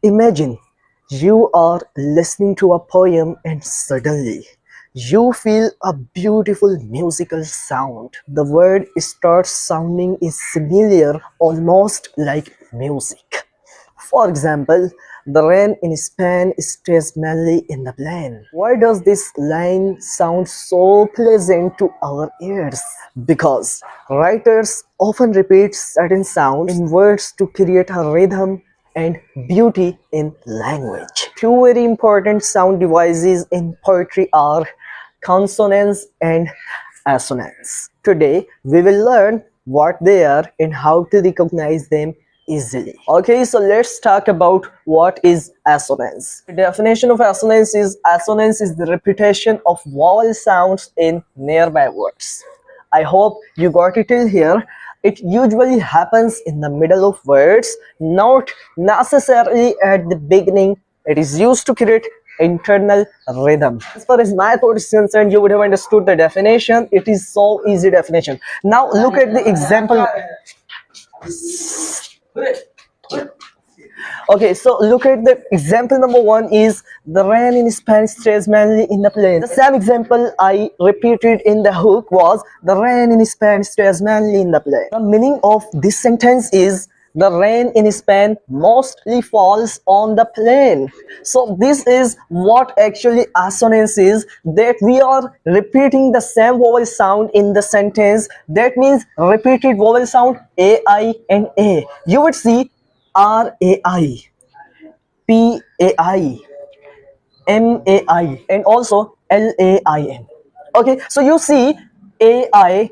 Imagine you are listening to a poem and suddenly you feel a beautiful musical sound. The word starts sounding is familiar, almost like music. For example, the rain in Spain stays mainly in the plain. Why does this line sound so pleasant to our ears? Because writers often repeat certain sounds in words to create a rhythm and beauty in language. Two very important sound devices in poetry are consonance and assonance. Today we will learn what they are and how to recognize them easily. Okay, so let's talk about what is assonance. The definition of assonance is the repetition of vowel sounds in nearby words. I hope you got it till here. It usually happens in the middle of words, not necessarily at the beginning. It is used to create internal rhythm. As far as my thought is concerned, you would have understood the definition. It is so easy definition. Now look at the example. Okay, so look at the example number one is the rain in Spanish stays mainly in the plain. The same example I repeated in the hook was the rain in Spanish stays mainly in the plain. The meaning of this sentence is the rain in Spain mostly falls on the plain. So this is what actually assonance is, that we are repeating the same vowel sound in the sentence. That means repeated vowel sound A-I and A. You would see R-A-I, P-A-I, M-A-I and also L-A-I-N. Okay, so you see A-I,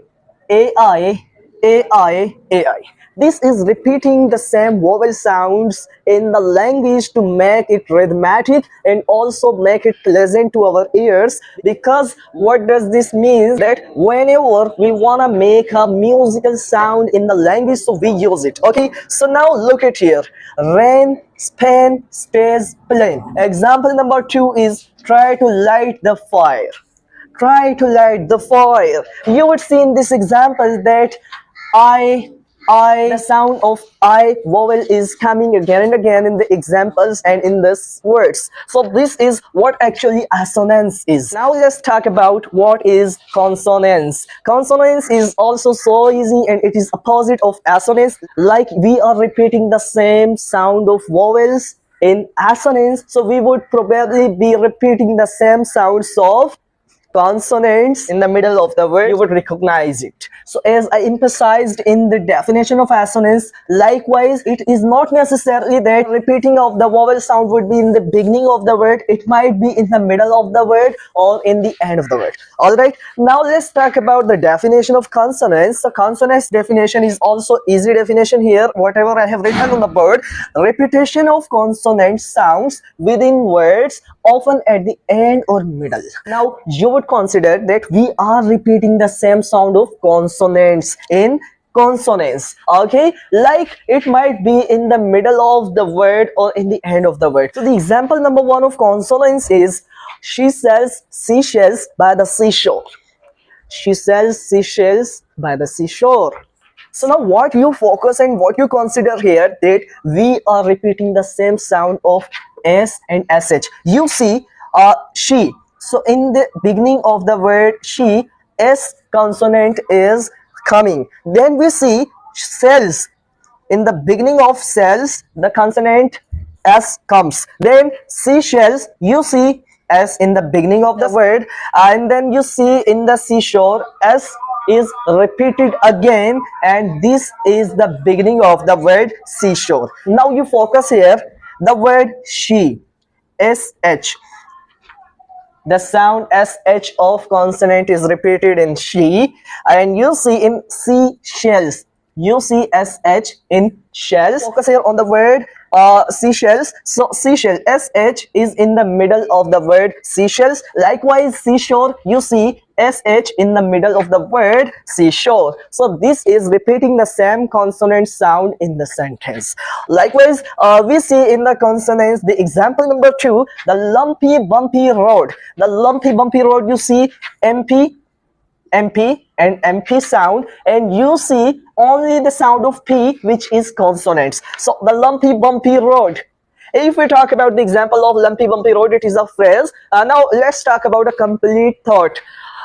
A-I, A-I, A-I. This is repeating the same vowel sounds in the language to make it rhythmic and also make it pleasant to our ears. Because what does this mean? That whenever we want to make a musical sound in the language, so we use it. Okay, so now look at here. Rain, Spain, stays, plain. Example number two is try to light the fire. Try to light the fire. You would see in this example that the sound of I vowel is coming again and again in the examples and in these words. So this is what actually assonance is. Now let's talk about what is consonance. Consonance is also so easy and it is opposite of assonance. Like we are repeating the same sound of vowels in assonance, so we would probably be repeating the same sounds of consonants in the middle of the word. You would recognize it. So as I emphasized in the definition of assonance, likewise it is not necessarily that repeating of the vowel sound would be in the beginning of the word. It might be in the middle of the word or in the end of the word. Alright, now let's talk about the definition of consonance. The consonance definition is also easy definition here. Whatever I have written on the board, repetition of consonant sounds within words, often at the end or middle. Now you would consider that we are repeating the same sound of consonants in consonance. Okay, like it might be in the middle of the word or in the end of the word. So the example number one of consonance is she sells seashells by the seashore. She sells seashells by the seashore. So now what you focus and what you consider here, that we are repeating the same sound of S and SH. You see she. So in the beginning of the word she, S consonant is coming. Then we see cells. In the beginning of cells, the consonant S comes. Then seashells, you see S in the beginning of the word, and then you see in the seashore S is repeated again, and this is the beginning of the word seashore. Now you focus here, the word she, SH. The sound SH of consonant is repeated in she, and you see in seashells, you see SH in shells. Focus here on the word seashells. So seashell, SH is in the middle of the word seashells. Likewise seashore, you see SH in the middle of the word seashore. So this is repeating the same consonant sound in the sentence. Likewise, we see in the consonants, the example number two, the lumpy bumpy road. The lumpy bumpy road, you see MP, MP and MP sound, and you see only the sound of P, which is consonants. So the lumpy bumpy road. If we talk about the example of lumpy bumpy road, it is a phrase. Now let's talk about a complete thought.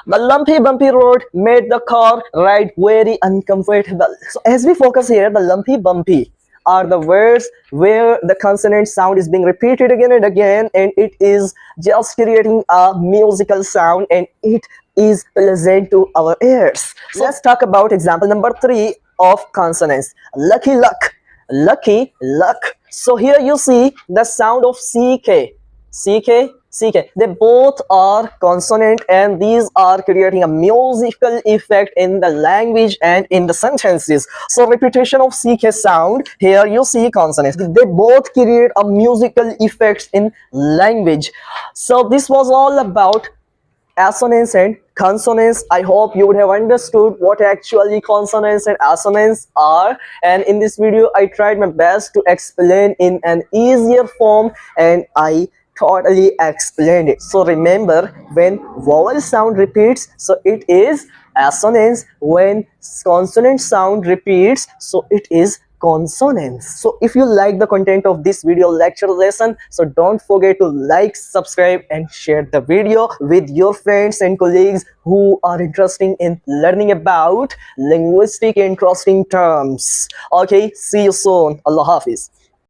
The lumpy bumpy road made the car ride very uncomfortable. So as we focus here, the lumpy bumpy are the words where the consonant sound is being repeated again and again, and it is just creating a musical sound, and it is pleasant to our ears. So let's talk about example number 3 of consonants. Lucky luck, lucky luck. So here you see the sound of ck, ck, ck. They both are consonant, and these are creating a musical effect in the language and in the sentences. So repetition of ck sound, here you see consonants. They both create a musical effects in language. So this was all about assonance and consonance. I hope you would have understood what actually consonance and assonance are, and in this video I tried my best to explain in an easier form, and I totally explained it. So remember, when vowel sound repeats, so it is assonance. When consonant sound repeats, so it is consonance. So if you like the content of this video lecture lesson, so don't forget to like, subscribe and share the video with your friends and colleagues who are interested in learning about linguistic interesting terms. Okay, see you soon. Allah Hafiz.